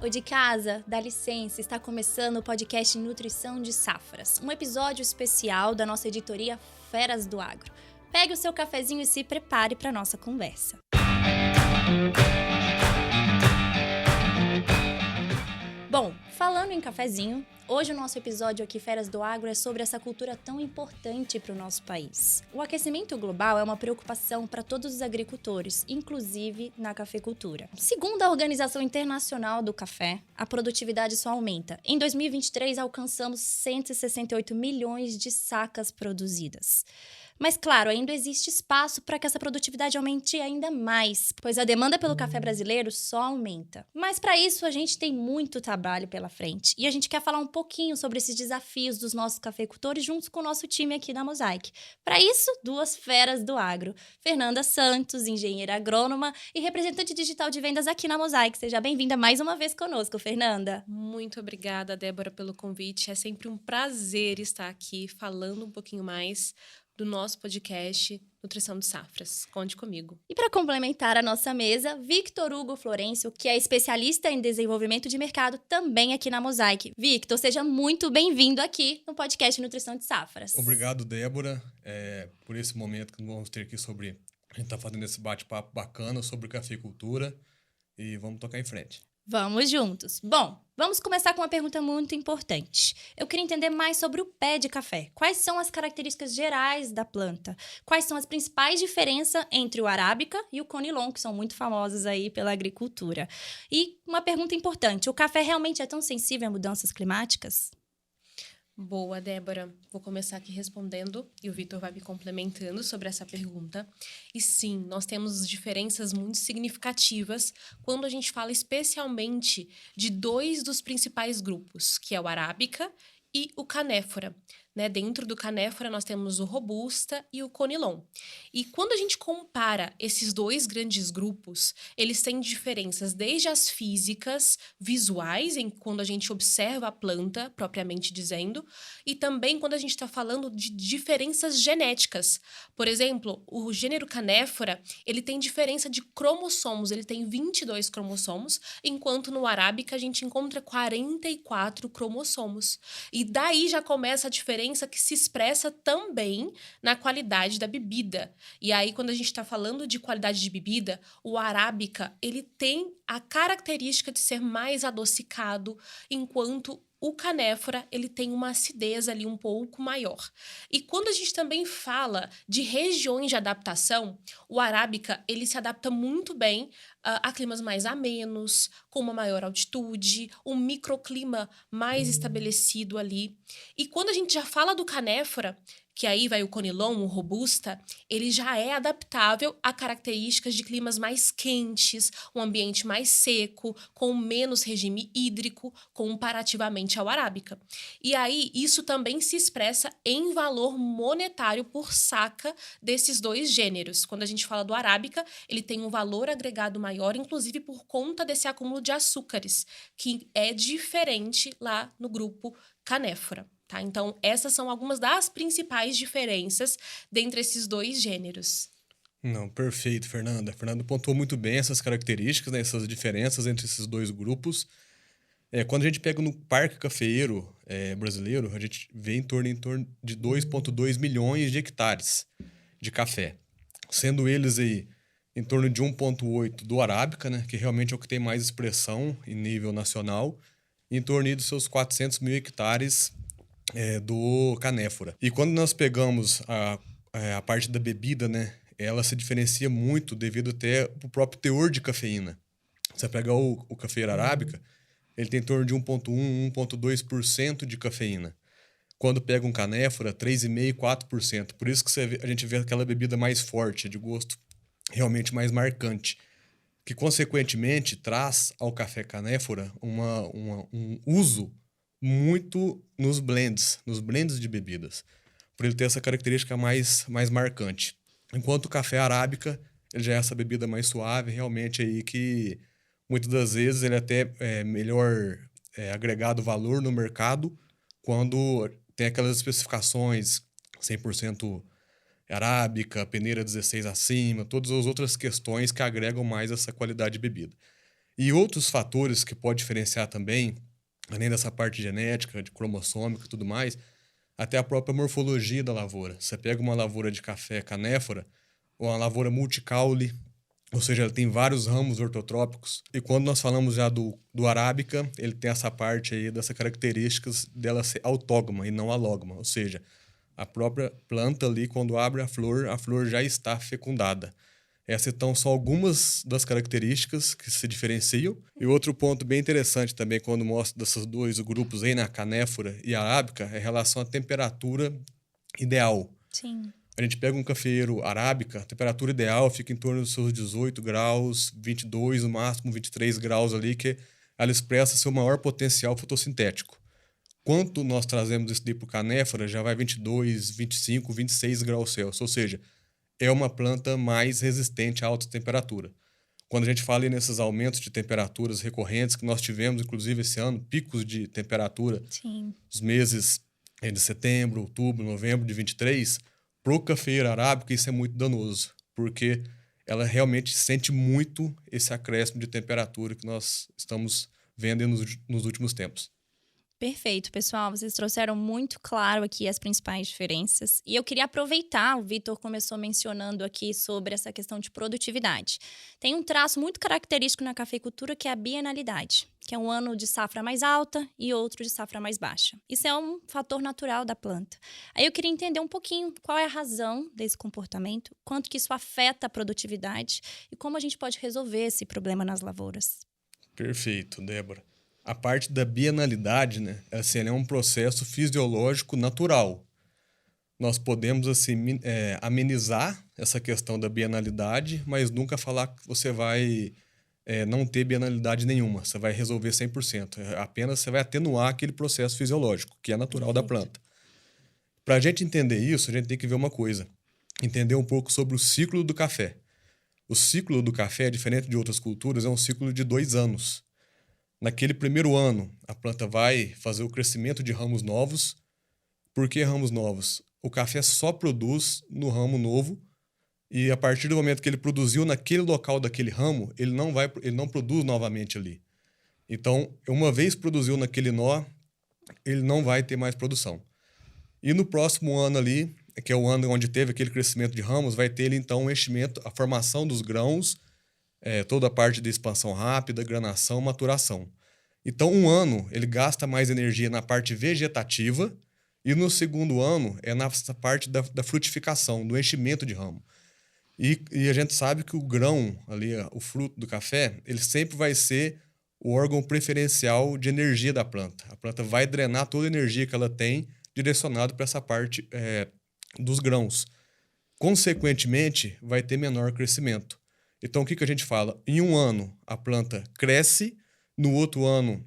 Oi de casa, dá licença, está começando o podcast Nutrição de Safras, um episódio especial da nossa editoria Feras do Agro. Pegue o seu cafezinho e se prepare para a nossa conversa. Bom, falando em cafezinho, hoje o nosso episódio aqui Feras do Agro é sobre essa cultura tão importante para o nosso país. O aquecimento global é uma preocupação para todos os agricultores, inclusive na cafeicultura. Segundo a Organização Internacional do Café, a produtividade só aumenta. Em 2023, alcançamos 168 milhões de sacas produzidas. Mas, claro, ainda existe espaço para que essa produtividade aumente ainda mais, pois a demanda pelo café brasileiro só aumenta. Mas, para isso, a gente tem muito trabalho pela frente. E a gente quer falar um pouquinho sobre esses desafios dos nossos cafeicultores junto com o nosso time aqui da Mosaic. Para isso, duas feras do agro. Fernanda Santos, engenheira agrônoma e representante digital de vendas aqui na Mosaic. Seja bem-vinda mais uma vez conosco, Fernanda. Muito obrigada, Débora, pelo convite. É sempre um prazer estar aqui falando um pouquinho mais do nosso podcast Nutrição de Safras. Conte comigo. E para complementar a nossa mesa, Victor Hugo Florencio, que é especialista em desenvolvimento de mercado, também aqui na Mosaic. Victor, seja muito bem-vindo aqui no podcast Nutrição de Safras. Obrigado, Débora, por esse momento que vamos ter aqui sobre... A gente está fazendo esse bate-papo bacana sobre cafeicultura e vamos tocar em frente. Vamos juntos. Bom, vamos começar com uma pergunta muito importante. Eu queria entender mais sobre o pé de café. Quais são as características gerais da planta? Quais são as principais diferenças entre o arábica e o conilon, que são muito famosos aí pela agricultura? E uma pergunta importante, o café realmente é tão sensível a mudanças climáticas? Boa, Débora. Vou começar aqui respondendo e o Vitor vai me complementando sobre essa pergunta. E sim, nós temos diferenças muito significativas quando a gente fala especialmente de dois dos principais grupos, que é o arábica e o canéfora. Dentro do canéfora, nós temos o robusta e o conilon. E quando a gente compara esses dois grandes grupos, eles têm diferenças desde as físicas, visuais, quando a gente observa a planta, propriamente dizendo, e também quando a gente está falando de diferenças genéticas. Por exemplo, o gênero canéfora, ele tem diferença de cromossomos, ele tem 22 cromossomos, enquanto no arábica a gente encontra 44 cromossomos. E daí já começa a diferença que se expressa também na qualidade da bebida. E aí, quando a gente está falando de qualidade de bebida, o arábica, ele tem a característica de ser mais adocicado, enquanto o canéfora, ele tem uma acidez ali um pouco maior. E quando a gente também fala de regiões de adaptação, o arábica, ele se adapta muito bem a climas mais amenos, com uma maior altitude, um microclima mais estabelecido ali. E quando a gente já fala do canéfora, que aí vai o conilon, o robusta, ele já é adaptável a características de climas mais quentes, um ambiente mais seco, com menos regime hídrico, comparativamente ao arábica. E aí, isso também se expressa em valor monetário por saca desses dois gêneros. Quando a gente fala do arábica, ele tem um valor agregado maior, inclusive por conta desse acúmulo de açúcares, que é diferente lá no grupo canéfora. Tá? Então, essas são algumas das principais diferenças dentre esses dois gêneros. Não, perfeito, Fernanda. Fernanda pontuou muito bem essas características, essas diferenças entre esses dois grupos. Quando a gente pega no parque cafeeiro brasileiro, a gente vê em torno de 2,2 milhões de hectares de café, sendo eles aí em torno de 1,8 do arábica, né, que realmente é o que tem mais expressão em nível nacional, e em torno dos seus 400 mil hectares do canéfora. E quando nós pegamos a parte da bebida, né, ela se diferencia muito devido até ao próprio teor de cafeína. Você pega o cafeiro arábica, ele tem em torno de 1,1%, 1,2% de cafeína. Quando pega um canéfora, 3,5%, 4%. Por isso que a gente vê aquela bebida mais forte, de gosto realmente mais marcante, que consequentemente traz ao café canéfora um uso muito nos blends de bebidas, por ele ter essa característica mais marcante. Enquanto o café arábica, ele já é essa bebida mais suave, realmente aí que muitas das vezes ele até é melhor agregado valor no mercado quando tem aquelas especificações 100% arábica, peneira 16 acima, todas as outras questões que agregam mais essa qualidade de bebida. E outros fatores que pode diferenciar também, além dessa parte genética, de cromossômica e tudo mais, até a própria morfologia da lavoura. Você pega uma lavoura de café canéfora, ou uma lavoura multicaule, ou seja, ela tem vários ramos ortotrópicos. E quando nós falamos já do arábica, ele tem essa parte aí, dessas características dela ser autógama e não alógama. Ou seja, a própria planta ali, quando abre a flor já está fecundada. Essas então são algumas das características que se diferenciam. E outro ponto bem interessante também, quando mostra desses dois grupos aí, né, canéfora e arábica, é a relação à temperatura ideal. Sim. A gente pega um cafeeiro arábica, a temperatura ideal fica em torno dos seus 18 graus, 22, no máximo 23 graus ali, que ela expressa seu maior potencial fotossintético. Quanto nós trazemos isso daí para o canéfora, já vai 22, 25, 26 graus Celsius, ou seja, é uma planta mais resistente a alta temperatura. Quando a gente fala aí nesses aumentos de temperaturas recorrentes que nós tivemos, inclusive esse ano, picos de temperatura, Sim. os meses de setembro, outubro, novembro de 23, para o cafeeiro arábica isso é muito danoso, porque ela realmente sente muito esse acréscimo de temperatura que nós estamos vendo nos últimos tempos. Perfeito, pessoal. Vocês trouxeram muito claro aqui as principais diferenças. E eu queria aproveitar, o Vitor começou mencionando aqui sobre essa questão de produtividade. Tem um traço muito característico na cafeicultura que é a bienalidade, que é um ano de safra mais alta e outro de safra mais baixa. Isso é um fator natural da planta. Aí eu queria entender um pouquinho qual é a razão desse comportamento, quanto que isso afeta a produtividade e como a gente pode resolver esse problema nas lavouras. Perfeito, Débora. A parte da bienalidade, né, assim, ela é um processo fisiológico natural. Nós podemos assim, amenizar essa questão da bienalidade, mas nunca falar que você vai não ter bienalidade nenhuma. Você vai resolver 100%. Apenas você vai atenuar aquele processo fisiológico, que é natural da planta. Para a gente entender isso, a gente tem que ver uma coisa. Entender um pouco sobre o ciclo do café. O ciclo do café, diferente de outras culturas, é um ciclo de 2 anos. Naquele primeiro ano, a planta vai fazer o crescimento de ramos novos. Por que ramos novos? O café só produz no ramo novo e a partir do momento que ele produziu naquele local daquele ramo, ele não produz novamente ali. Então, uma vez produziu naquele nó, ele não vai ter mais produção. E no próximo ano ali, que é o ano onde teve aquele crescimento de ramos, vai ter ele então o enchimento, a formação dos grãos, toda a parte de expansão rápida, granação, maturação. Então, um ano ele gasta mais energia na parte vegetativa e no segundo ano é nessa parte da frutificação, do enchimento de ramo. E a gente sabe que o grão, ali, o fruto do café, ele sempre vai ser o órgão preferencial de energia da planta. A planta vai drenar toda a energia que ela tem direcionado para essa parte dos grãos. Consequentemente, vai ter menor crescimento. Então, o que a gente fala? Em um ano, a planta cresce, no outro ano,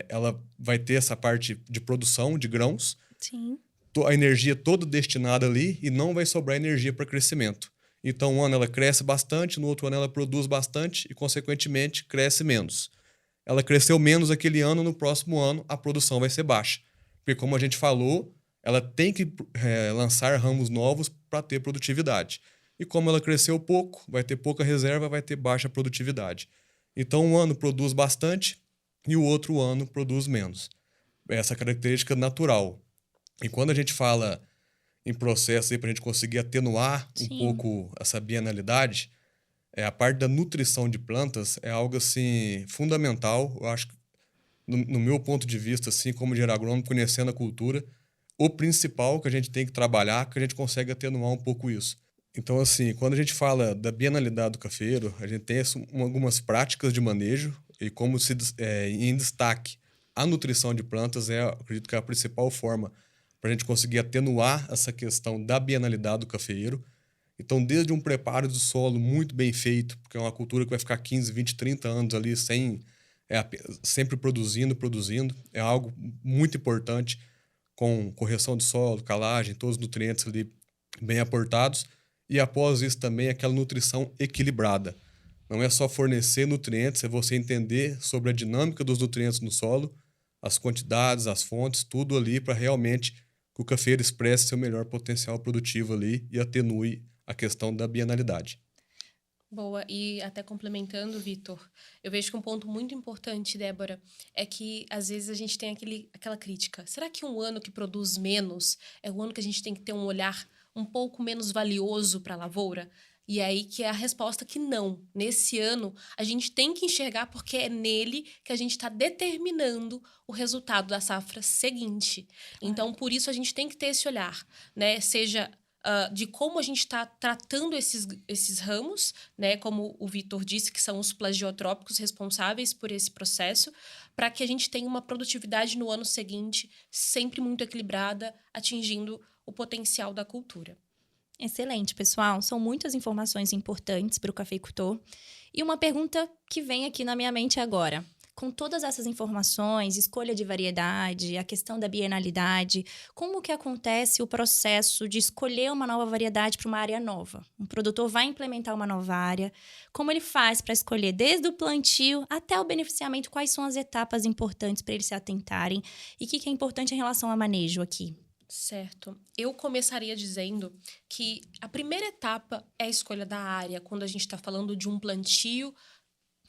ela vai ter essa parte de produção de grãos, Sim. a energia toda destinada ali e não vai sobrar energia para crescimento. Então, um ano ela cresce bastante, no outro ano ela produz bastante e, consequentemente, cresce menos. Ela cresceu menos aquele ano, no próximo ano a produção vai ser baixa. Porque, como a gente falou, ela tem que lançar ramos novos para ter produtividade. E como ela cresceu pouco, vai ter pouca reserva, vai ter baixa produtividade. Então, um ano produz bastante e o outro ano produz menos. Essa característica natural. E quando a gente fala em processo para a gente conseguir atenuar um pouco essa bienalidade, a parte da nutrição de plantas é algo assim fundamental. Eu acho que, no meu ponto de vista, assim, como engenheiro agrônomo, conhecendo a cultura, o principal que a gente tem que trabalhar, que a gente consegue atenuar um pouco isso. Então, assim, quando a gente fala da bienalidade do cafeiro, a gente tem algumas práticas de manejo e como em destaque a nutrição de plantas acredito que é a principal forma para a gente conseguir atenuar essa questão da bienalidade do cafeeiro. Então, desde um preparo do solo muito bem feito, porque é uma cultura que vai ficar 15, 20, 30 anos ali sempre produzindo, é algo muito importante, com correção do solo, calagem, todos os nutrientes ali bem aportados. E após isso também aquela nutrição equilibrada. Não é só fornecer nutrientes, é você entender sobre a dinâmica dos nutrientes no solo, as quantidades, as fontes, tudo ali para realmente que o cafeiro expresse seu melhor potencial produtivo ali e atenue a questão da bienalidade. Boa, e até complementando, Vitor, eu vejo que um ponto muito importante, Débora, é que às vezes a gente tem aquela crítica. Será que um ano que produz menos é o ano que a gente tem que ter um olhar um pouco menos valioso para a lavoura? E aí que é a resposta que não. Nesse ano, a gente tem que enxergar porque é nele que a gente está determinando o resultado da safra seguinte. Então, por isso, a gente tem que ter esse olhar, né? Seja de como a gente está tratando esses ramos, né? Como o Vitor disse, que são os plagiotrópicos responsáveis por esse processo, para que a gente tenha uma produtividade no ano seguinte sempre muito equilibrada, atingindo o potencial da cultura. Excelente, pessoal. São muitas informações importantes para o cafeicultor. E uma pergunta que vem aqui na minha mente agora. Com todas essas informações, escolha de variedade, a questão da bienalidade, como que acontece o processo de escolher uma nova variedade para uma área nova? Um produtor vai implementar uma nova área, como ele faz para escolher desde o plantio até o beneficiamento, quais são as etapas importantes para eles se atentarem e o que é importante em relação ao manejo aqui? Certo. Eu começaria dizendo que a primeira etapa é a escolha da área, quando a gente está falando de um plantio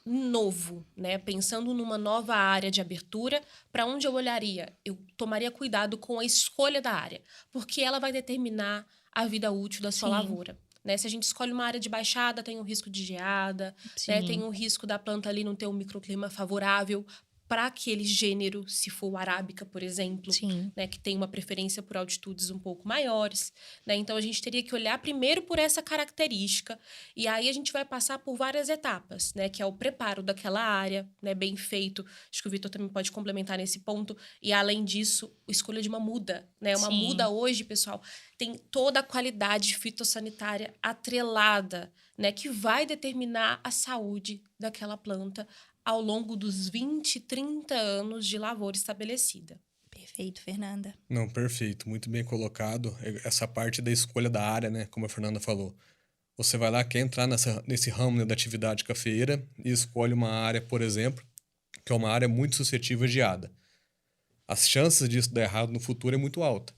novo, né? Pensando numa nova área de abertura, para onde eu olharia? Eu tomaria cuidado com a escolha da área, porque ela vai determinar a vida útil da sua lavoura. Né? Se a gente escolhe uma área de baixada, tem o risco de geada, né? Tem o risco da planta ali não ter um microclima favorável para aquele gênero, se for o arábica, por exemplo, né, que tem uma preferência por altitudes um pouco maiores. Né? Então, a gente teria que olhar primeiro por essa característica e aí a gente vai passar por várias etapas, né, que é o preparo daquela área, né, bem feito. Acho que o Vitor também pode complementar nesse ponto. E, além disso, a escolha de uma muda. Né? Uma muda hoje, pessoal, tem toda a qualidade fitossanitária atrelada, né, que vai determinar a saúde daquela planta ao longo dos 20, 30 anos de lavoura estabelecida. Perfeito, Fernanda. Não, perfeito. Muito bem colocado. Essa parte da escolha da área, né? Como a Fernanda falou. Você vai lá, quer entrar nesse ramo, né, da atividade cafeeira e escolhe uma área, por exemplo, que é uma área muito suscetível a geada. As chances disso dar errado no futuro é muito alta.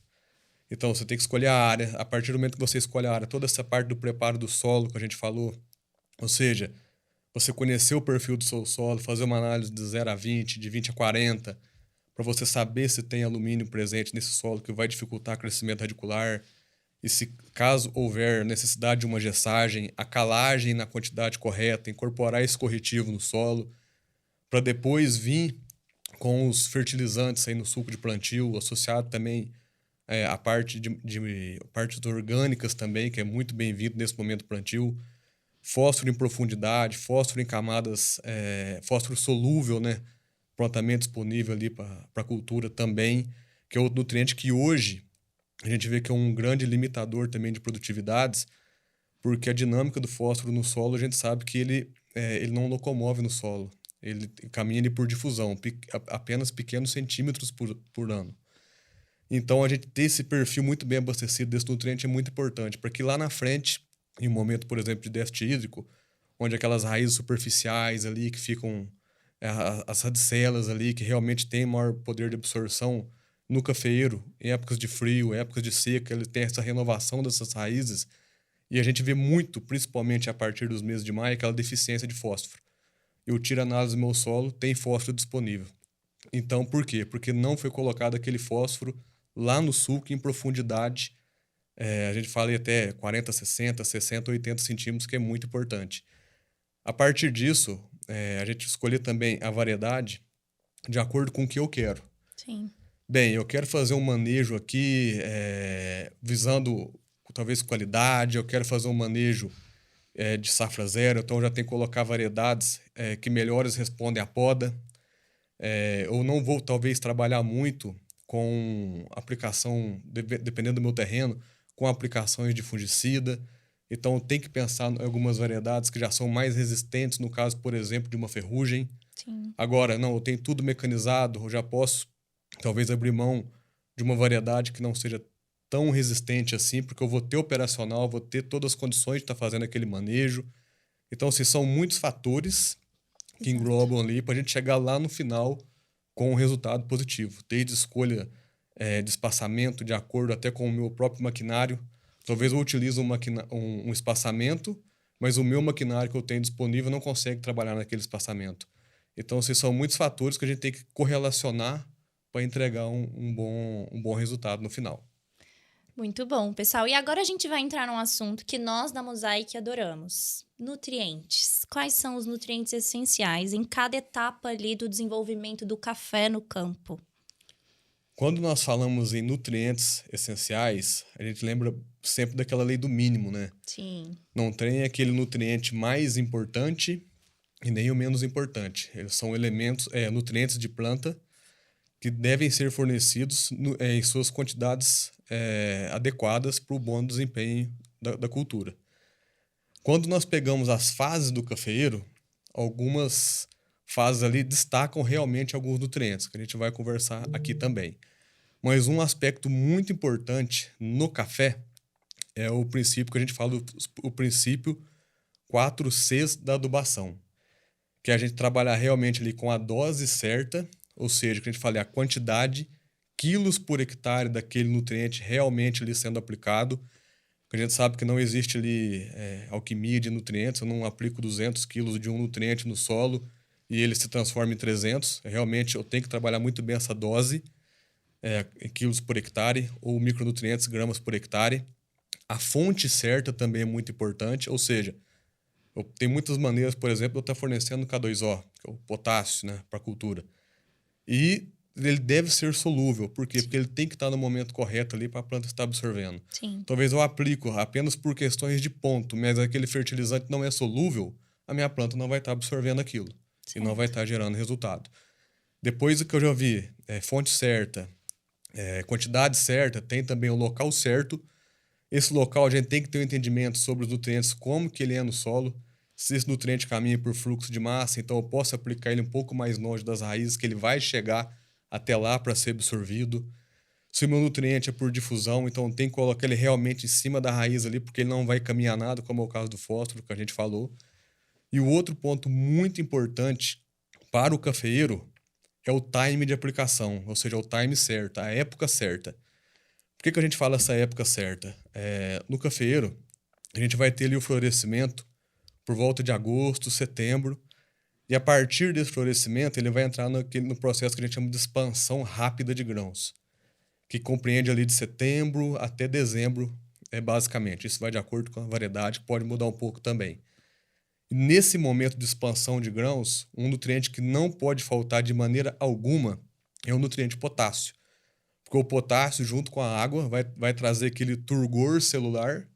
Então, você tem que escolher a área. A partir do momento que você escolhe a área, toda essa parte do preparo do solo que a gente falou, ou seja, você conhecer o perfil do seu solo, fazer uma análise de 0 a 20, de 20 a 40, para você saber se tem alumínio presente nesse solo que vai dificultar o crescimento radicular. E se caso houver necessidade de uma gessagem, a calagem na quantidade correta, incorporar esse corretivo no solo, para depois vir com os fertilizantes aí no suco de plantio, associado também a parte partes orgânicas também, que é muito bem-vindo nesse momento do plantio. Fósforo em profundidade, fósforo em camadas, fósforo solúvel, né? Prontamente disponível ali para a cultura também, que é outro nutriente que hoje a gente vê que é um grande limitador também de produtividades, porque a dinâmica do fósforo no solo, a gente sabe que ele não locomove no solo, ele caminha ali por difusão, apenas pequenos centímetros por ano. Então, a gente ter esse perfil muito bem abastecido desse nutriente é muito importante, porque lá na frente, em um momento, por exemplo, de déficit hídrico, onde aquelas raízes superficiais ali que ficam, as radicelas ali, que realmente têm maior poder de absorção no cafeeiro, em épocas de frio, épocas de seca, ele tem essa renovação dessas raízes, e a gente vê muito, principalmente a partir dos meses de maio, aquela deficiência de fósforo. Eu tiro a análise do meu solo, tem fósforo disponível. Então, por quê? Porque não foi colocado aquele fósforo lá no sulco em profundidade. A gente fala em até 40, 60, 60, 80 centímetros, que é muito importante. A partir disso, a gente escolher também a variedade de acordo com o que eu quero. Sim. Bem, eu quero fazer um manejo aqui visando talvez qualidade, eu quero fazer um manejo de safra zero, então eu já tenho que colocar variedades que melhores respondem à poda. Eu não vou talvez trabalhar muito com aplicação, dependendo do meu terreno, com aplicações de fungicida. Então, tem que pensar em algumas variedades que já são mais resistentes, no caso, por exemplo, de uma ferrugem. Sim. Agora, não, eu tenho tudo mecanizado, eu já posso, talvez, abrir mão de uma variedade que não seja tão resistente assim, porque eu vou ter operacional, vou ter todas as condições de estar fazendo aquele manejo. Então, assim, são muitos fatores que englobam ali para a gente chegar lá no final com um resultado positivo. Desde escolha de espaçamento, de acordo até com o meu próprio maquinário. Talvez eu utilize um espaçamento mas o meu maquinário que eu tenho disponível não consegue trabalhar naquele espaçamento. Então, assim, são muitos fatores que a gente tem que correlacionar para entregar um bom resultado no final. Muito bom, pessoal. E agora a gente vai entrar num assunto que nós da Mosaic adoramos: nutrientes. Quais são os nutrientes essenciais em cada etapa ali do desenvolvimento do café no campo? Quando nós falamos em nutrientes essenciais, a gente lembra sempre daquela lei do mínimo, né? Sim. Não tem aquele nutriente mais importante e nem o menos importante. Eles são nutrientes de planta que devem ser fornecidos em suas quantidades adequadas para o bom desempenho da cultura. Quando nós pegamos as fases do cafeeiro, algumas fases ali destacam realmente alguns nutrientes, que a gente vai conversar aqui também. Mas um aspecto muito importante no café é o princípio que a gente fala, o princípio 4Cs da adubação, que é a gente trabalhar realmente ali com a dose certa, ou seja, que a gente fala a quantidade, quilos por hectare daquele nutriente realmente ali sendo aplicado. A gente sabe que não existe ali alquimia de nutrientes, eu não aplico 200 quilos de um nutriente no solo e ele se transforma em 300. Realmente eu tenho que trabalhar muito bem essa dose, em quilos por hectare, ou micronutrientes, gramas por hectare. A fonte certa também é muito importante, ou seja, tem muitas maneiras, por exemplo, de eu estar fornecendo K2O, que é o potássio, né, para a cultura. E ele deve ser solúvel. Por quê? Porque ele tem que estar no momento correto ali para a planta estar absorvendo. Sim. Talvez eu aplico apenas por questões de ponto, mas aquele fertilizante não é solúvel, a minha planta não vai estar absorvendo aquilo. Certo. E não vai estar gerando resultado. Depois do que eu já vi, fonte certa, quantidade certa, tem também o local certo. Esse local a gente tem que ter um entendimento sobre os nutrientes, como que ele é no solo. Se esse nutriente caminha por fluxo de massa, então eu posso aplicar ele um pouco mais longe das raízes, que ele vai chegar até lá para ser absorvido. Se o meu nutriente é por difusão, então tem que colocar ele realmente em cima da raiz ali, porque ele não vai caminhar nada, como é o caso do fósforo, que a gente falou. E o outro ponto muito importante para o cafeeiro é o time de aplicação, ou seja, o time certo, a época certa. Por que a gente fala essa época certa? No cafeeiro, a gente vai ter ali o florescimento por volta de agosto, setembro, e a partir desse florescimento ele vai entrar no processo que a gente chama de expansão rápida de grãos, que compreende ali de setembro até dezembro, basicamente. Isso vai de acordo com a variedade, que pode mudar um pouco também. E nesse momento de expansão de grãos, um nutriente que não pode faltar de maneira alguma é o nutriente potássio. Porque o potássio, junto com a água, vai trazer aquele turgor celular,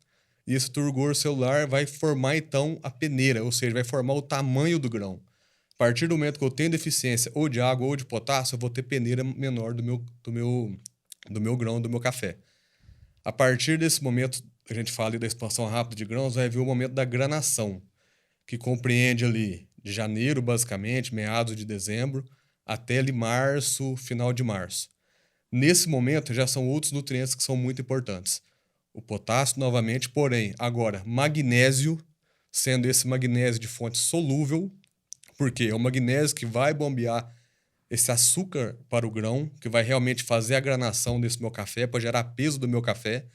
e esse turgor celular vai formar, então, a peneira, ou seja, vai formar o tamanho do grão. A partir do momento que eu tenho deficiência ou de água ou de potássio, eu vou ter peneira menor do meu grão, do meu café. A partir desse momento, a gente fala ali da expansão rápida de grãos, vai vir o momento da granação, que compreende ali de janeiro, basicamente, meados de dezembro, até ali março, final de março. Nesse momento, já são outros nutrientes que são muito importantes. O potássio, novamente, porém, agora, magnésio, sendo esse magnésio de fonte solúvel, porque é o magnésio que vai bombear esse açúcar para o grão, que vai realmente fazer a granação desse meu café, para gerar peso do meu café,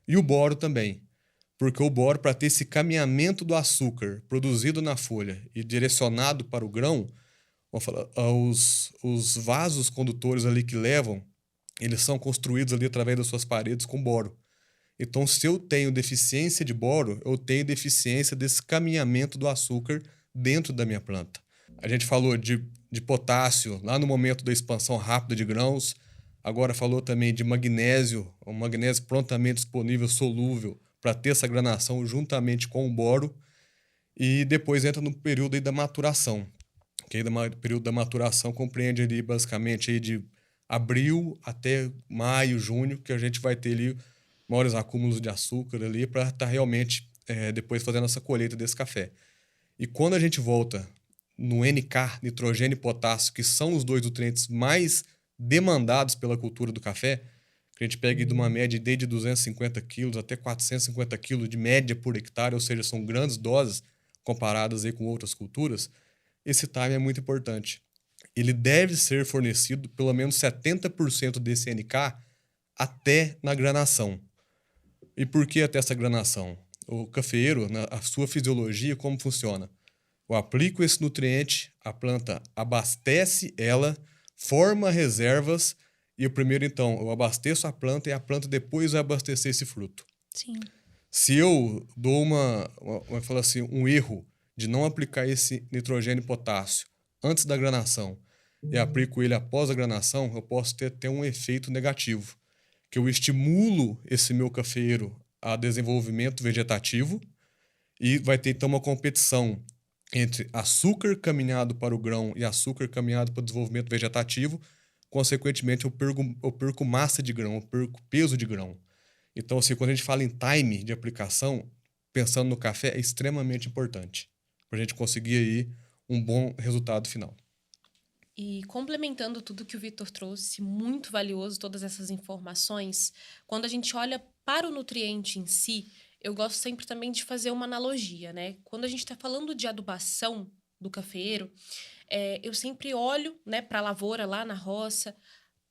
e o boro também. Porque o boro, para ter esse caminhamento do açúcar produzido na folha e direcionado para o grão, vamos falar, os vasos condutores ali que levam, eles são construídos ali através das suas paredes com boro. Então, se eu tenho deficiência de boro, eu tenho deficiência desse caminhamento do açúcar dentro da minha planta. A gente falou de potássio lá no momento da expansão rápida de grãos, agora falou também de magnésio, um magnésio prontamente disponível, solúvel, para ter essa granação juntamente com o boro, e depois entra no período aí da maturação, que aí o período da maturação compreende ali basicamente aí de abril até maio, junho, que a gente vai ter ali maiores acúmulos de açúcar ali para estar realmente depois fazendo essa colheita desse café. E quando a gente volta no NK, nitrogênio e potássio, que são os dois nutrientes mais demandados pela cultura do café, que a gente pega de uma média de 250 quilos até 450 quilos de média por hectare, ou seja, são grandes doses comparadas aí com outras culturas, esse time é muito importante. Ele deve ser fornecido pelo menos 70% desse NK até na granação. E por que até essa granação? o cafeeiro, a sua fisiologia, como funciona? Eu aplico esse nutriente, a planta abastece ela, forma reservas, e o primeiro, então, eu abasteço a planta e a planta depois vai abastecer esse fruto. Sim. Se eu dou um erro de não aplicar esse nitrogênio e potássio antes da granação e aplico ele após a granação, eu posso ter até um efeito negativo, que eu estimulo esse meu cafeeiro a desenvolvimento vegetativo e vai ter, então, uma competição entre açúcar caminhado para o grão e açúcar caminhado para o desenvolvimento vegetativo. Consequentemente, eu perco massa de grão, eu perco peso de grão. Então, assim, quando a gente fala em time de aplicação, pensando no café, é extremamente importante para a gente conseguir aí um bom resultado final. E complementando tudo que o Vitor trouxe, muito valioso todas essas informações, quando a gente olha para o nutriente em si, eu gosto sempre também de fazer uma analogia, né? Quando a gente está falando de adubação do cafeeiro, eu sempre olho, né, para a lavoura lá na roça,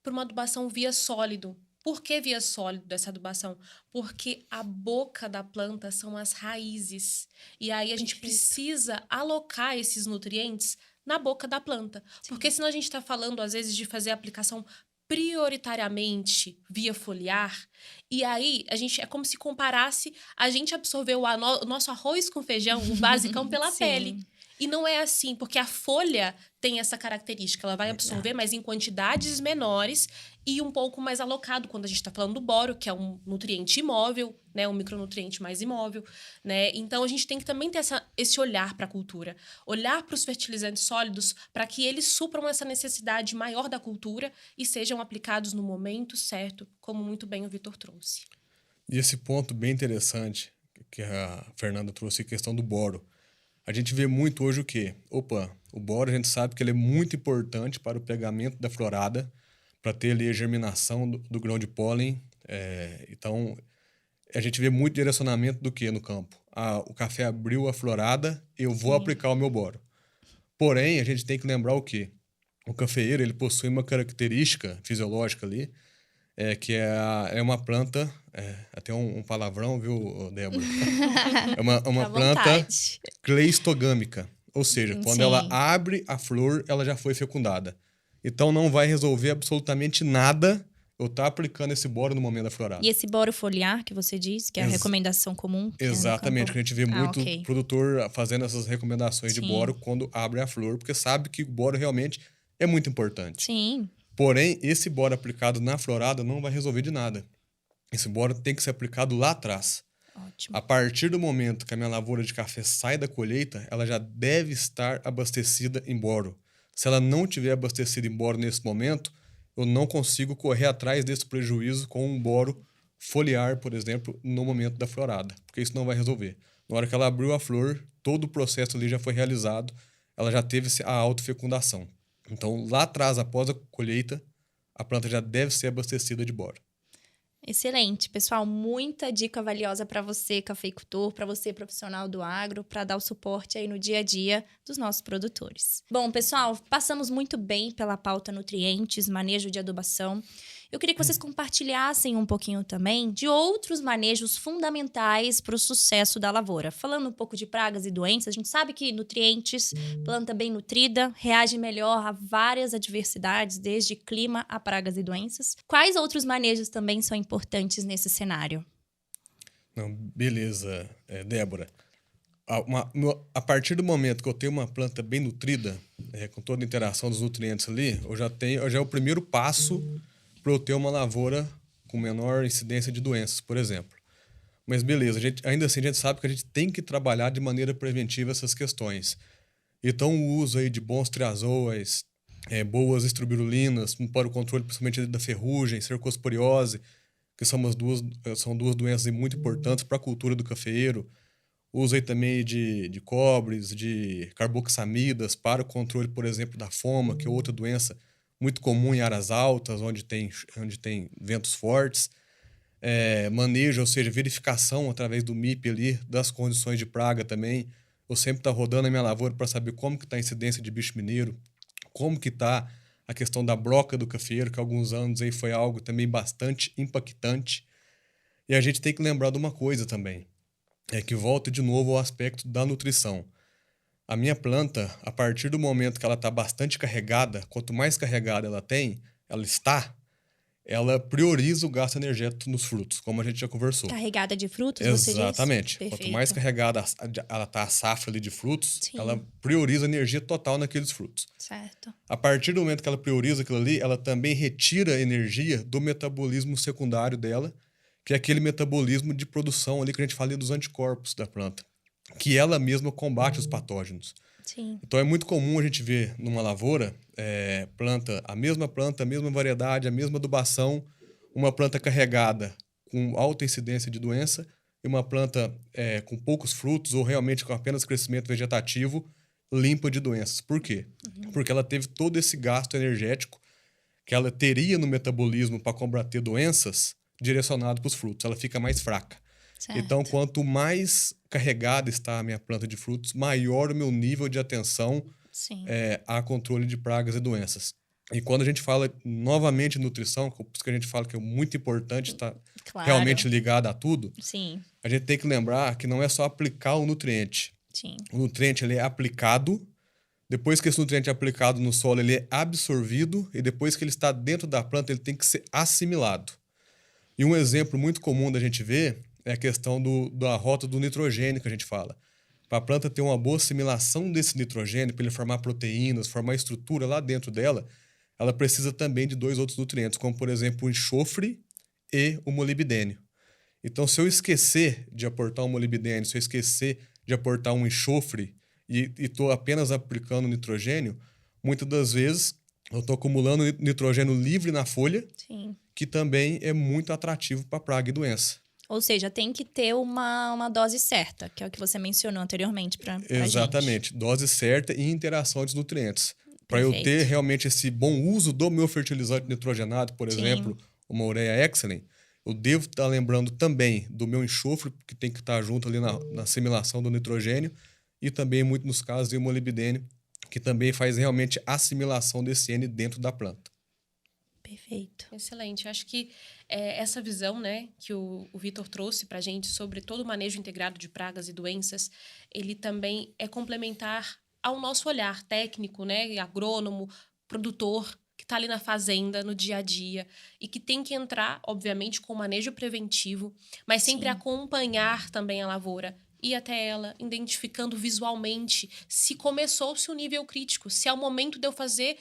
para uma adubação via sólido. Por que via sólido dessa adubação? Porque a boca da planta são as raízes. E aí a gente precisa alocar esses nutrientes na boca da planta. Sim. Porque senão a gente está falando, às vezes, de fazer a aplicação prioritariamente via foliar, e aí é como se comparasse a gente absorver o nosso arroz com feijão, o basicão, pela Sim. pele. E não é assim, porque a folha tem essa característica, ela vai absorver, mas em quantidades menores e um pouco mais alocado, quando a gente está falando do boro, que é um nutriente imóvel, né, um micronutriente mais imóvel, né? Então, a gente tem que também ter esse olhar para a cultura, olhar para os fertilizantes sólidos para que eles supram essa necessidade maior da cultura e sejam aplicados no momento certo, como muito bem o Vitor trouxe. E esse ponto bem interessante que a Fernanda trouxe, a questão do boro. A gente vê muito hoje o quê? O boro a gente sabe que ele é muito importante para o pegamento da florada, para ter ali a germinação do grão de pólen. Então, a gente vê muito direcionamento do que no campo? O café abriu a florada, eu vou aplicar o meu boro. Porém, a gente tem que lembrar o quê? O cafeeiro, ele possui uma característica fisiológica ali, que é uma planta, até um palavrão, viu, Débora? É uma planta cleistogâmica, ou seja, quando ela abre a flor, ela já foi fecundada. Então não vai resolver absolutamente nada eu estar aplicando esse boro no momento da florada. E esse boro foliar que você diz, que é a recomendação comum? Exatamente, que a gente vê muito produtor fazendo essas recomendações de boro quando abre a flor, porque sabe que o boro realmente é muito importante. Sim. Porém, esse boro aplicado na florada não vai resolver de nada. Esse boro tem que ser aplicado lá atrás. Ótimo. A partir do momento que a minha lavoura de café sai da colheita, ela já deve estar abastecida em boro. Se ela não tiver abastecida em boro nesse momento, eu não consigo correr atrás desse prejuízo com um boro foliar, por exemplo, no momento da florada, porque isso não vai resolver. Na hora que ela abriu a flor, todo o processo ali já foi realizado, ela já teve a autofecundação. Então, lá atrás, após a colheita, a planta já deve ser abastecida de boro. Excelente, pessoal. Muita dica valiosa para você, cafeicultor, para você, profissional do agro, para dar o suporte aí no dia a dia dos nossos produtores. Bom, pessoal, passamos muito bem pela pauta nutrientes, manejo de adubação. Eu queria que vocês compartilhassem um pouquinho também de outros manejos fundamentais para o sucesso da lavoura. Falando um pouco de pragas e doenças, a gente sabe que nutrientes, planta bem nutrida, reage melhor a várias adversidades, desde clima a pragas e doenças. Quais outros manejos também são importantes nesse cenário? Não, beleza, Débora. A partir do momento que eu tenho uma planta bem nutrida, com toda a interação dos nutrientes ali, já é o primeiro passo para eu ter uma lavoura com menor incidência de doenças, por exemplo. Mas beleza, ainda assim a gente sabe que a gente tem que trabalhar de maneira preventiva essas questões. Então o uso aí de bons triazóis, boas estrobirulinas para o controle principalmente da ferrugem, cercosporiose, que são duas doenças muito importantes para a cultura do cafeeiro. Uso aí também de cobres, de carboxamidas para o controle, por exemplo, da foma, que é outra doença muito comum em áreas altas, onde tem ventos fortes. Manejo, ou seja, verificação através do MIP ali, das condições de praga também. Eu sempre estou rodando a minha lavoura para saber como que está a incidência de bicho mineiro, como que está a questão da broca do cafeeiro, que há alguns anos aí foi algo também bastante impactante. E a gente tem que lembrar de uma coisa também. é que volta de novo ao aspecto da nutrição. A minha planta, a partir do momento que ela está bastante carregada, quanto mais carregada ela prioriza o gasto energético nos frutos, como a gente já conversou. Carregada de frutos, você diz? Exatamente. Perfeito. Quanto mais carregada ela está a safra ali de frutos, Sim. ela prioriza a energia total naqueles frutos. Certo. A partir do momento que ela prioriza aquilo ali, ela também retira energia do metabolismo secundário dela, que é aquele metabolismo de produção ali que a gente fala dos anticorpos da planta, que ela mesma combate os patógenos. Sim. Então é muito comum a gente ver numa lavoura a mesma variedade, a mesma adubação, uma planta carregada com alta incidência de doença e uma planta com poucos frutos ou realmente com apenas crescimento vegetativo limpa de doenças. Por quê? Porque ela teve todo esse gasto energético que ela teria no metabolismo para combater doenças direcionado para os frutos. Ela fica mais fraca. Certo. Então, quanto mais carregada está a minha planta de frutos, maior o meu nível de atenção Sim. a controle de pragas e doenças. E quando a gente fala novamente em nutrição, por isso que a gente fala que é muito importante estar realmente ligado a tudo, Sim. a gente tem que lembrar que não é só aplicar o nutriente. Sim. O nutriente ele é aplicado, depois que esse nutriente é aplicado no solo, ele é absorvido, e depois que ele está dentro da planta, ele tem que ser assimilado. E um exemplo muito comum da gente ver é a questão da rota do nitrogênio que a gente fala. Para a planta ter uma boa assimilação desse nitrogênio, para ele formar proteínas, formar estrutura lá dentro dela, ela precisa também de 2 outros nutrientes, como, por exemplo, o enxofre e o molibdênio. Então, se eu esquecer de aportar um molibdênio, se eu esquecer de aportar um enxofre e estou apenas aplicando nitrogênio, muitas das vezes eu estou acumulando nitrogênio livre na folha, Sim. que também é muito atrativo para praga e doença. Ou seja, tem que ter uma dose certa, que é o que você mencionou anteriormente para Exatamente. gente. Dose certa e interação dos nutrientes. Para eu ter Perfeito. realmente esse bom uso do meu fertilizante nitrogenado, por Sim. exemplo, uma ureia excellent, eu devo estar lembrando também do meu enxofre, que tem que estar junto ali na assimilação do nitrogênio, e também, muito nos casos, do molibdênio, que também faz realmente a assimilação desse N dentro da planta. Perfeito. Excelente. Eu acho que essa visão, né, que o Vitor trouxe para a gente sobre todo o manejo integrado de pragas e doenças, ele também é complementar ao nosso olhar técnico, né, agrônomo, produtor, que está ali na fazenda, no dia a dia, e que tem que entrar, obviamente, com manejo preventivo, mas sempre Sim. acompanhar também a lavoura, ir até ela, identificando visualmente se começou-se o nível crítico, se é o momento de eu fazer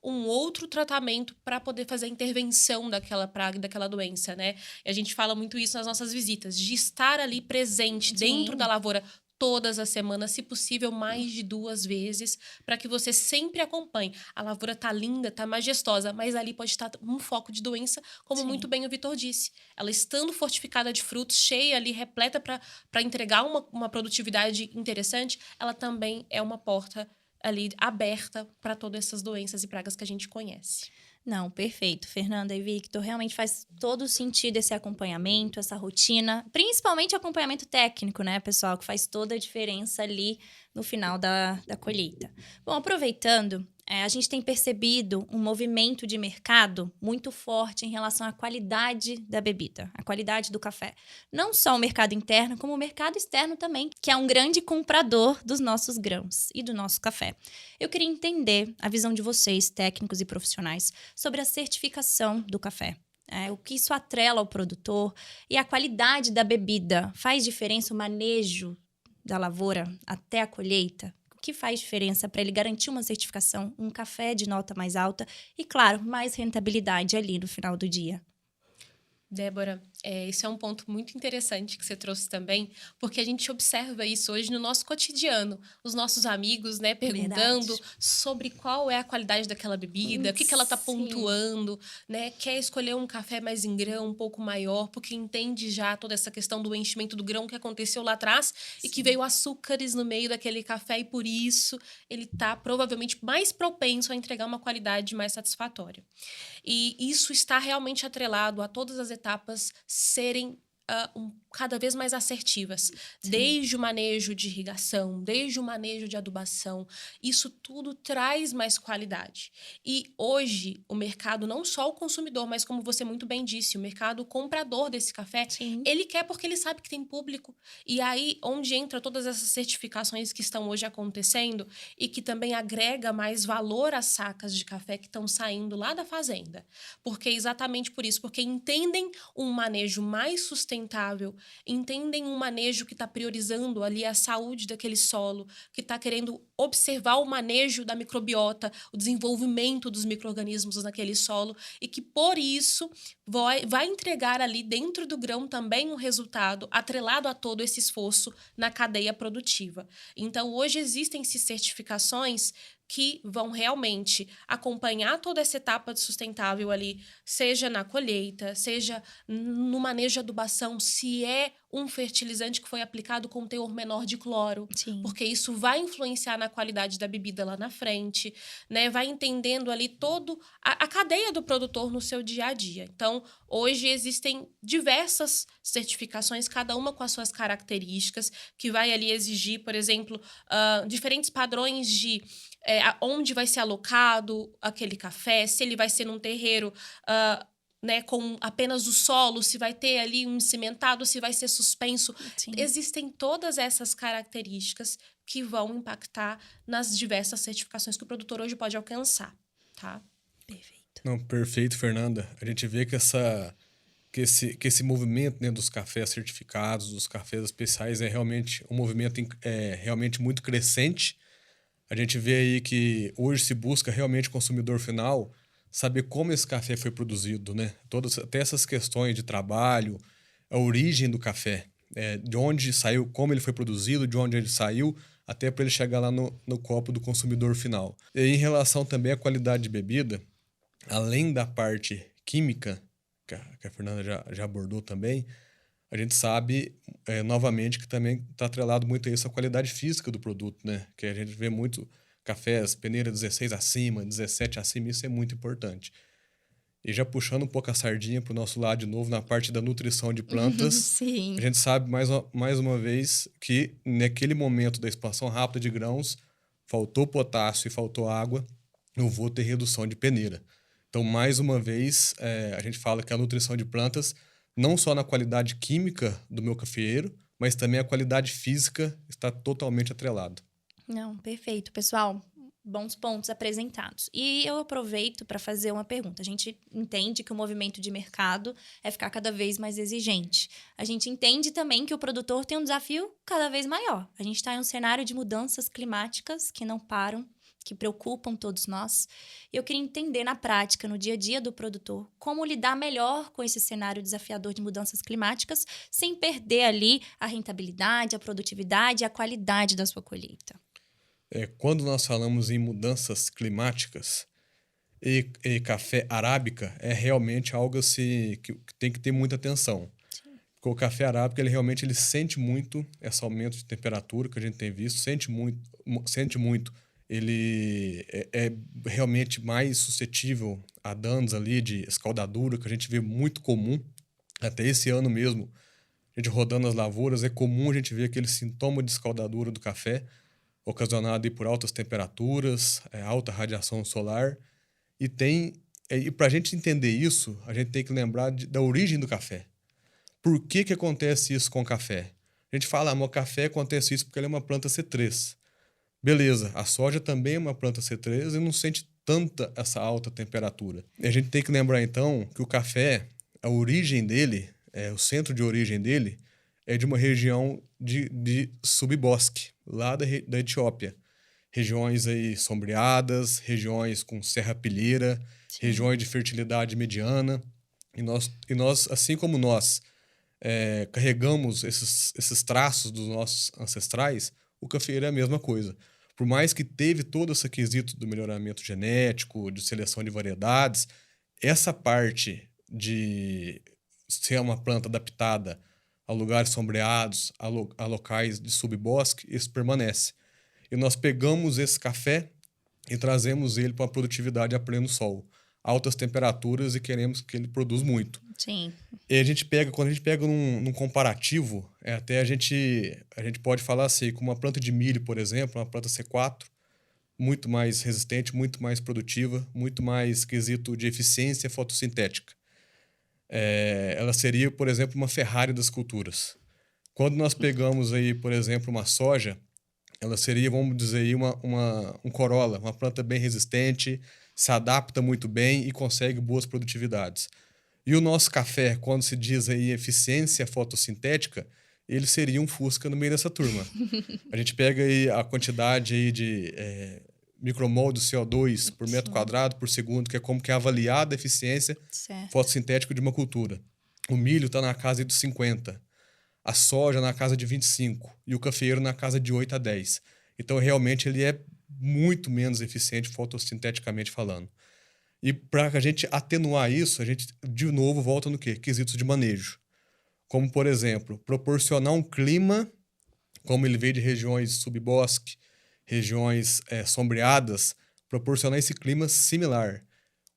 um outro tratamento para poder fazer a intervenção daquela praga e daquela doença, né? E a gente fala muito isso nas nossas visitas, de estar ali presente dentro da lavoura todas as semanas, se possível, mais de 2 vezes, para que você sempre acompanhe. A lavoura tá linda, tá majestosa, mas ali pode estar um foco de doença, como muito bem o Vitor disse. Ela estando fortificada de frutos, cheia ali, repleta para entregar uma produtividade interessante, ela também é uma porta ali aberta para todas essas doenças e pragas que a gente conhece. Não, perfeito. Fernanda e Victor, realmente faz todo sentido esse acompanhamento, essa rotina, principalmente acompanhamento técnico, né, pessoal, que faz toda a diferença ali no final da colheita. Bom, aproveitando, a gente tem percebido um movimento de mercado muito forte em relação à qualidade da bebida, a qualidade do café. Não só o mercado interno, como o mercado externo também, que é um grande comprador dos nossos grãos e do nosso café. Eu queria entender a visão de vocês, técnicos e profissionais, sobre a certificação do café. O que isso atrela ao produtor e a qualidade da bebida. Faz diferença o manejo da lavoura até a colheita? O que faz diferença para ele garantir uma certificação, um café de nota mais alta e, claro, mais rentabilidade ali no final do dia? Débora, esse é um ponto muito interessante que você trouxe também, porque a gente observa isso hoje no nosso cotidiano. Os nossos amigos, né, perguntando sobre qual é a qualidade daquela bebida, o que ela está pontuando, né, quer escolher um café mais em grão, um pouco maior, porque entende já toda essa questão do enchimento do grão que aconteceu lá atrás e que veio açúcares no meio daquele café e por isso ele está provavelmente mais propenso a entregar uma qualidade mais satisfatória. E isso está realmente atrelado a todas as etapas serem cada vez mais assertivas. Sim. Desde o manejo de irrigação, desde o manejo de adubação. Isso tudo traz mais qualidade. E hoje, o mercado, não só o consumidor, mas como você muito bem disse, o mercado comprador desse café, sim, ele quer porque ele sabe que tem público. E aí, onde entra todas essas certificações que estão hoje acontecendo e que também agrega mais valor às sacas de café que estão saindo lá da fazenda. Porque exatamente por isso, porque entendem um manejo mais sustentável, entendem um manejo que está priorizando ali a saúde daquele solo, que está querendo observar o manejo da microbiota, o desenvolvimento dos micro-organismos naquele solo e que, por isso, vai entregar ali dentro do grão também um resultado atrelado a todo esse esforço na cadeia produtiva. Então, hoje existem certificações que vão realmente acompanhar toda essa etapa de sustentável ali, seja na colheita, seja no manejo de adubação, se é um fertilizante que foi aplicado com teor menor de cloro, sim, porque isso vai influenciar na qualidade da bebida lá na frente, né? Vai entendendo ali todo a cadeia do produtor no seu dia a dia. Então, hoje existem diversas certificações, cada uma com as suas características, que vai ali exigir, por exemplo, diferentes padrões de onde vai ser alocado aquele café, se ele vai ser num terreiro né, com apenas o solo, se vai ter ali um cimentado, se vai ser suspenso. Sim. Existem todas essas características que vão impactar nas diversas certificações que o produtor hoje pode alcançar, tá? Perfeito. Não, perfeito, Fernanda. A gente vê que esse movimento, né, dos cafés certificados, dos cafés especiais, é realmente um movimento realmente muito crescente. A gente vê aí que hoje se busca realmente o consumidor final saber como esse café foi produzido, né? Até essas questões de trabalho, a origem do café, de onde saiu, como ele foi produzido, de onde ele saiu, até para ele chegar lá no copo do consumidor final. E em relação também à qualidade de bebida, além da parte química, que a Fernanda já abordou também, a gente sabe, novamente, que também está atrelado muito a isso, a qualidade física do produto, né? Que a gente vê muito cafés, peneira 16 acima, 17 acima, isso é muito importante. E já puxando um pouco a sardinha para o nosso lado de novo, na parte da nutrição de plantas, sim, a gente sabe mais uma vez que naquele momento da expansão rápida de grãos, faltou potássio e faltou água, eu vou ter redução de peneira. Então, mais uma vez, a gente fala que a nutrição de plantas, não só na qualidade química do meu cafeeiro, mas também a qualidade física está totalmente atrelada. Não, perfeito, pessoal. Bons pontos apresentados. E eu aproveito para fazer uma pergunta. A gente entende que o movimento de mercado é ficar cada vez mais exigente. A gente entende também que o produtor tem um desafio cada vez maior. A gente está em um cenário de mudanças climáticas que não param, que preocupam todos nós. Eu queria entender na prática, no dia a dia do produtor, como lidar melhor com esse cenário desafiador de mudanças climáticas, sem perder ali a rentabilidade, a produtividade e a qualidade da sua colheita. Quando nós falamos em mudanças climáticas e café arábica, é realmente algo assim, que tem que ter muita atenção. Sim. Porque o café arábica, ele sente muito esse aumento de temperatura que a gente tem visto, sente muito. Ele é realmente mais suscetível a danos ali de escaldadura, que a gente vê muito comum. Até esse ano mesmo, a gente rodando as lavouras, é comum a gente ver aquele sintoma de escaldadura do café, ocasionado aí por altas temperaturas, alta radiação solar. E para a gente entender isso, a gente tem que lembrar da origem do café. Por que acontece isso com o café? A gente fala, o café acontece isso porque ele é uma planta C3. Beleza, a soja também é uma planta C3 e não sente tanta essa alta temperatura. E a gente tem que lembrar, então, que o café, a origem dele, o centro de origem dele, é de uma região de subbosque, lá da Etiópia. Regiões aí sombreadas, regiões com serrapilheira, sim, regiões de fertilidade mediana. E nós assim como nós carregamos esses traços dos nossos ancestrais, o cafeeiro é a mesma coisa. Por mais que teve todo esse quesito do melhoramento genético, de seleção de variedades, essa parte de ser uma planta adaptada a lugares sombreados, a locais de subbosque, isso permanece. E nós pegamos esse café e trazemos ele para a produtividade a pleno sol. altas temperaturas e queremos que ele produza muito. Sim. E quando a gente pega num comparativo, até a gente pode falar assim, com uma planta de milho, por exemplo, uma planta C4, muito mais resistente, muito mais produtiva, muito mais quesito de eficiência fotossintética. Ela seria, por exemplo, uma Ferrari das culturas. Quando nós pegamos aí, por exemplo, uma soja, ela seria, vamos dizer aí, um Corolla, uma planta bem resistente, se adapta muito bem e consegue boas produtividades. E o nosso café, quando se diz aí eficiência fotossintética, ele seria um Fusca no meio dessa turma. A gente pega aí a quantidade aí de micromol de CO2 por metro quadrado por segundo, que é como que é avaliada a eficiência fotossintética de uma cultura. O milho está na casa dos 50, a soja na casa de 25 e o cafeeiro na casa de 8 a 10. Então, realmente, ele é muito menos eficiente fotossinteticamente falando. E para a gente atenuar isso, a gente, de novo, volta no quê? Quesitos de manejo. Como, por exemplo, proporcionar um clima, como ele veio de regiões subbosque, regiões sombreadas, proporcionar esse clima similar.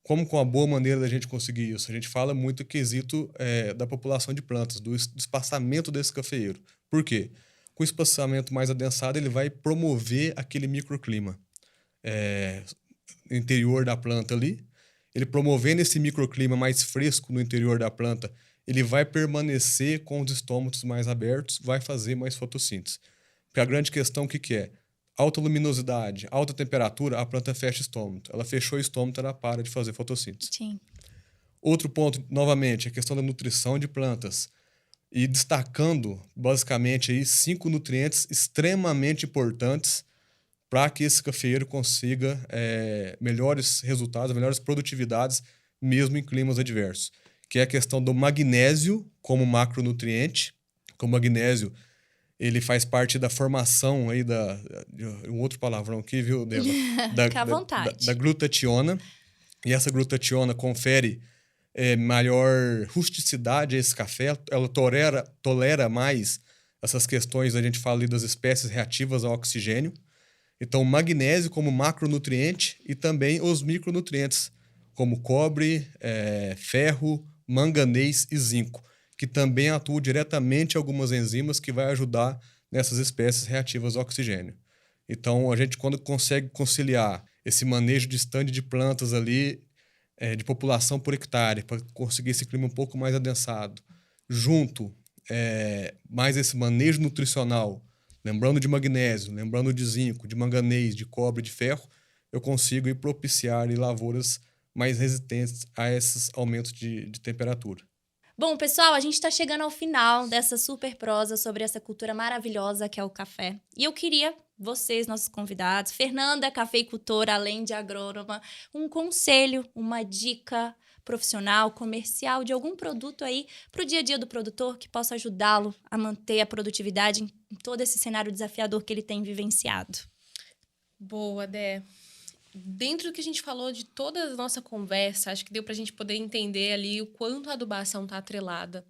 Como com a boa maneira da gente conseguir isso? A gente fala muito do quesito da população de plantas, do espaçamento desse cafeeiro. Por quê? Com o espaçamento mais adensado, ele vai promover aquele microclima interior da planta ali. Ele promovendo esse microclima mais fresco no interior da planta, ele vai permanecer com os estômatos mais abertos, vai fazer mais fotossíntese. Porque a grande questão, o que é? Alta luminosidade, alta temperatura, a planta fecha o estômato. Ela fechou o estômato, ela para de fazer fotossíntese. Sim. Outro ponto, novamente, a questão da nutrição de plantas. E destacando, basicamente, aí, 5 nutrientes extremamente importantes para que esse cafeeiro consiga melhores resultados, melhores produtividades, mesmo em climas adversos. Que é a questão do magnésio como macronutriente. O magnésio, ele faz parte da formação aí um outro palavrão aqui, viu, Débora? Fica à vontade. Da glutationa. E essa glutationa confere maior rusticidade a esse café. Ela tolera mais essas questões, a gente fala ali das espécies reativas ao oxigênio. Então, magnésio como macronutriente e também os micronutrientes, como cobre, ferro, manganês e zinco, que também atuam diretamente em algumas enzimas que vai ajudar nessas espécies reativas ao oxigênio. Então, a gente, quando consegue conciliar esse manejo de estande de plantas ali, de população por hectare, para conseguir esse clima um pouco mais adensado, junto mais esse manejo nutricional, lembrando de magnésio, lembrando de zinco, de manganês, de cobre, de ferro, eu consigo propiciar lavouras mais resistentes a esses aumentos de temperatura. Bom, pessoal, a gente está chegando ao final dessa super prosa sobre essa cultura maravilhosa que é o café. E eu queria vocês, nossos convidados, Fernanda, cafeicultora, além de agrônoma, um conselho, uma dica profissional, comercial, de algum produto aí para o dia a dia do produtor que possa ajudá-lo a manter a produtividade em todo esse cenário desafiador que ele tem vivenciado. Boa, Dé. Dentro do que a gente falou de toda a nossa conversa, acho que deu para a gente poder entender ali o quanto a adubação está atrelada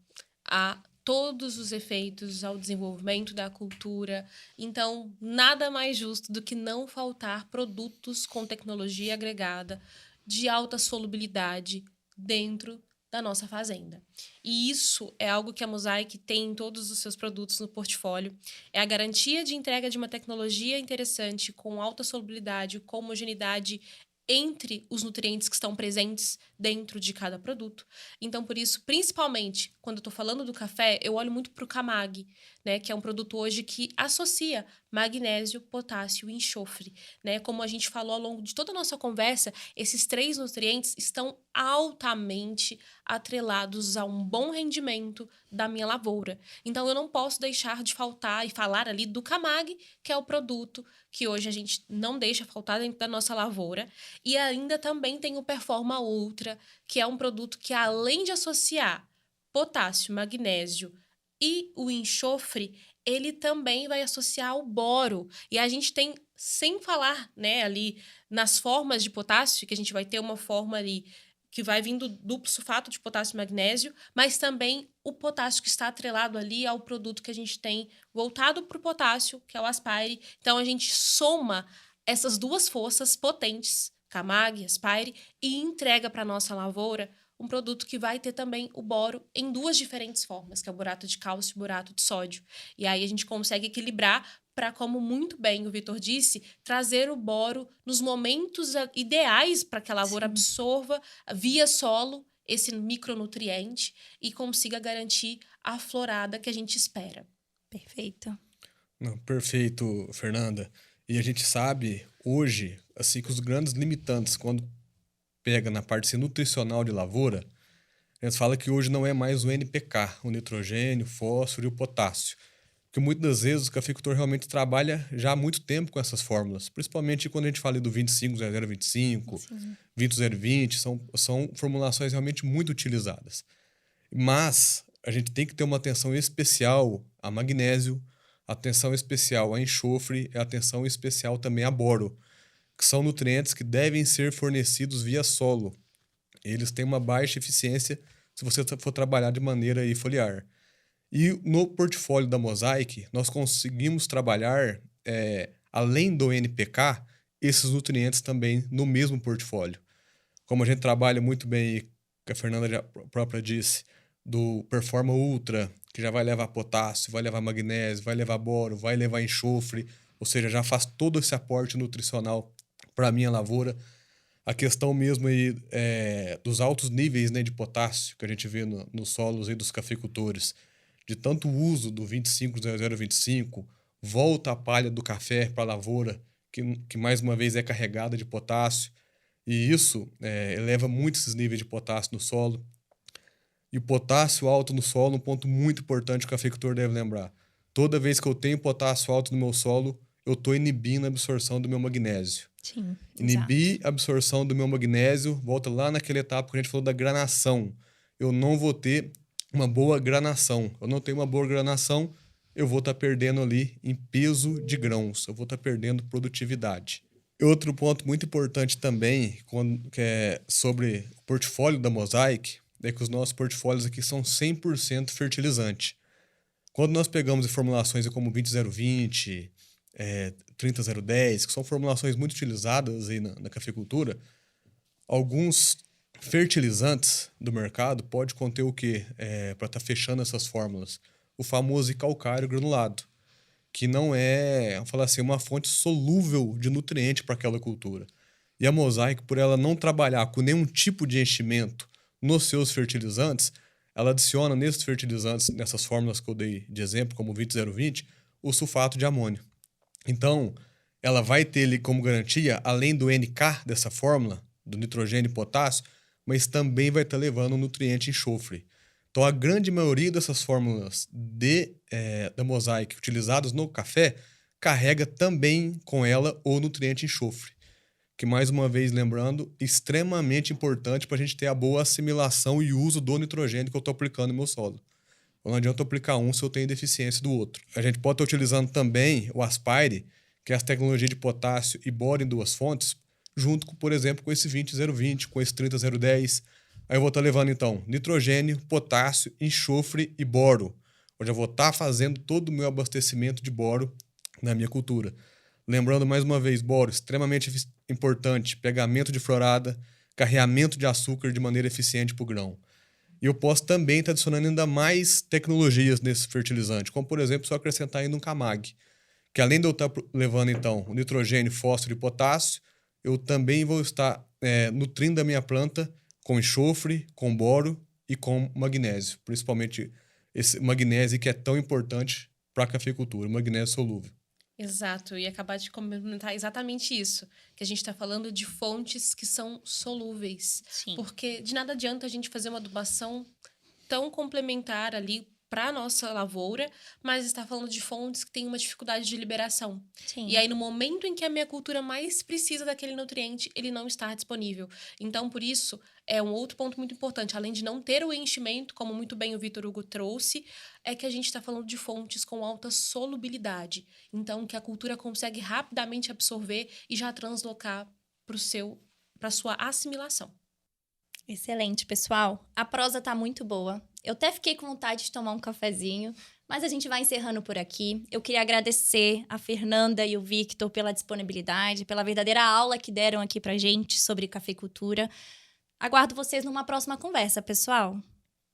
a todos os efeitos ao desenvolvimento da cultura. Então, nada mais justo do que não faltar produtos com tecnologia agregada de alta solubilidade dentro da nossa fazenda. E isso é algo que a Mosaic tem em todos os seus produtos no portfólio. É a garantia de entrega de uma tecnologia interessante, com alta solubilidade, com homogeneidade entre os nutrientes que estão presentes dentro de cada produto. Então, por isso, principalmente, quando eu estou falando do café, eu olho muito para o Camag, né, que é um produto hoje que associa magnésio, potássio e enxofre. Né? Como a gente falou ao longo de toda a nossa conversa, esses 3 nutrientes estão altamente atrelados a um bom rendimento da minha lavoura. Então, eu não posso deixar de faltar e falar ali do Camag, que é o produto que hoje a gente não deixa faltar dentro da nossa lavoura. E ainda também tem o Performa Ultra, que é um produto que, além de associar potássio, magnésio e o enxofre, ele também vai associar o boro. E a gente tem, sem falar, né, ali nas formas de potássio, que a gente vai ter uma forma ali que vai vindo duplo sulfato de potássio e magnésio, mas também o potássio que está atrelado ali ao produto que a gente tem voltado para o potássio, que é o Aspire. Então, a gente soma essas duas forças potentes Camag, Aspire, e entrega para a nossa lavoura um produto que vai ter também o boro em 2 diferentes formas, que é o borato de cálcio e o borato de sódio. E aí a gente consegue equilibrar para, como muito bem o Vitor disse, trazer o boro nos momentos ideais para que a lavoura absorva via solo esse micronutriente e consiga garantir a florada que a gente espera. Perfeito. Não, perfeito, Fernanda. E a gente sabe hoje, assim, que os grandes limitantes, quando pega na parte assim, nutricional de lavoura, eles falam que hoje não é mais o NPK, o nitrogênio, o fósforo e o potássio. Porque muitas das vezes o cafeicultor realmente trabalha já há muito tempo com essas fórmulas. Principalmente quando a gente fala do 25-00-25, 20-0-20, são formulações realmente muito utilizadas. Mas a gente tem que ter uma atenção especial a magnésio, atenção especial a enxofre e atenção especial também a boro, que são nutrientes que devem ser fornecidos via solo. Eles têm uma baixa eficiência se você for trabalhar de maneira foliar. E no portfólio da Mosaic, nós conseguimos trabalhar, além do NPK, esses nutrientes também no mesmo portfólio. Como a gente trabalha muito bem, que a Fernanda já própria disse, do Performa Ultra, que já vai levar potássio, vai levar magnésio, vai levar boro, vai levar enxofre, ou seja, já faz todo esse aporte nutricional para a minha lavoura. A questão mesmo aí dos altos níveis, né, de potássio que a gente vê nos solos aí dos cafeicultores, de tanto uso do 25-00-25, volta a palha do café para a lavoura, que mais uma vez é carregada de potássio, e isso eleva muito esses níveis de potássio no solo. E o potássio alto no solo, um ponto muito importante que o cafeicultor deve lembrar. Toda vez que eu tenho potássio alto no meu solo, eu estou inibindo a absorção do meu magnésio. Sim, Inibir a absorção do meu magnésio, volta lá naquela etapa que a gente falou da granação. Eu não vou ter uma boa granação. Eu não tenho uma boa granação, eu vou estar perdendo ali em peso de grãos. Eu vou estar perdendo produtividade. E outro ponto muito importante também, que é sobre o portfólio da Mosaic, é que os nossos portfólios aqui são 100% fertilizante. Quando nós pegamos formulações como 20-0-20, 30-0-10, que são formulações muito utilizadas aí na cafeicultura, alguns fertilizantes do mercado pode conter o quê? Para estar fechando essas fórmulas? O famoso calcário granulado, que não é, vamos falar assim, uma fonte solúvel de nutriente para aquela cultura. E a Mosaic, por ela não trabalhar com nenhum tipo de enchimento nos seus fertilizantes, ela adiciona nesses fertilizantes, nessas fórmulas que eu dei de exemplo, como 20-0-20, o sulfato de amônio. Então, ela vai ter ali como garantia, além do NK dessa fórmula, do nitrogênio e potássio, mas também vai estar levando o nutriente enxofre. Então, a grande maioria dessas fórmulas da Mosaic utilizadas no café carrega também com ela o nutriente enxofre, que, mais uma vez lembrando, extremamente importante para a gente ter a boa assimilação e uso do nitrogênio que eu estou aplicando no meu solo. Não adianta eu aplicar um se eu tenho deficiência do outro. A gente pode estar utilizando também o Aspire, que é a tecnologia de potássio e boro em 2 fontes, junto, por exemplo, com esse 20-0-20, com esse 30-0-10. Aí eu vou estar levando, então, nitrogênio, potássio, enxofre e boro. Onde eu vou estar fazendo todo o meu abastecimento de boro na minha cultura. Lembrando, mais uma vez, boro, extremamente importante, pegamento de florada, carreamento de açúcar de maneira eficiente para o grão. E eu posso também estar adicionando ainda mais tecnologias nesse fertilizante, como, por exemplo, se eu acrescentar ainda um Camag, que além de eu estar levando, então, o nitrogênio, fósforo e potássio, eu também vou estar nutrindo a minha planta com enxofre, com boro e com magnésio, principalmente esse magnésio que é tão importante para a cafeicultura, o magnésio solúvel. Exato, e acabar de comentar exatamente isso, que a gente está falando de fontes que são solúveis. Sim. Porque de nada adianta a gente fazer uma adubação tão complementar ali para a nossa lavoura, mas está falando de fontes que têm uma dificuldade de liberação. Sim. E aí, no momento em que a minha cultura mais precisa daquele nutriente, ele não está disponível. Então, por isso, é um outro ponto muito importante. Além de não ter o enchimento, como muito bem o Vitor Hugo trouxe, é que a gente está falando de fontes com alta solubilidade. Então, que a cultura consegue rapidamente absorver e já translocar para a sua assimilação. Excelente, pessoal. A prosa tá muito boa. Eu até fiquei com vontade de tomar um cafezinho, Mas a gente vai encerrando por aqui. Eu queria agradecer a Fernanda e o Victor pela disponibilidade, pela verdadeira aula que deram aqui pra gente sobre cafeicultura. Aguardo vocês numa próxima conversa, pessoal.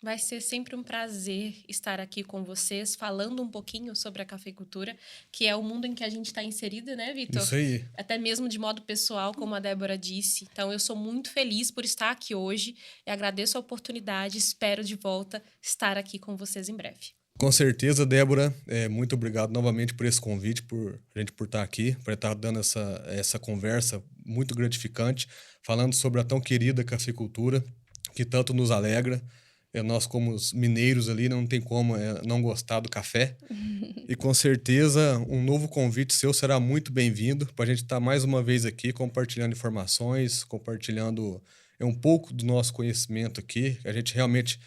Vai ser sempre um prazer estar aqui com vocês, falando um pouquinho sobre a cafeicultura, que é o mundo em que a gente está inserida, né, Vitor? Isso aí. Até mesmo de modo pessoal, como a Débora disse. Então, eu sou muito feliz por estar aqui hoje e agradeço a oportunidade. Espero de volta estar aqui com vocês em breve. Com certeza, Débora. Muito obrigado novamente por esse convite, por estar aqui, por estar dando essa conversa muito gratificante, falando sobre a tão querida cafeicultura, que tanto nos alegra. Nós, como os mineiros ali, não tem como não gostar do café. E com certeza, um novo convite seu será muito bem-vindo para a gente estar mais uma vez aqui compartilhando informações, compartilhando um pouco do nosso conhecimento aqui. A gente realmente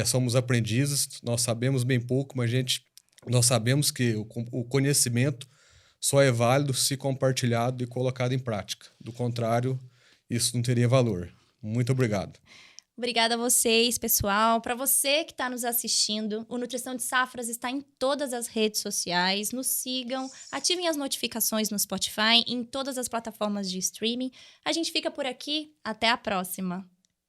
somos aprendizes, nós sabemos bem pouco, mas nós sabemos que o conhecimento só é válido se compartilhado e colocado em prática. Do contrário, isso não teria valor. Muito obrigado. Obrigada a vocês, pessoal. Para você que está nos assistindo, o Nutrição de Safras está em todas as redes sociais. Nos sigam, ativem as notificações no Spotify, em todas as plataformas de streaming. A gente fica por aqui. Até a próxima.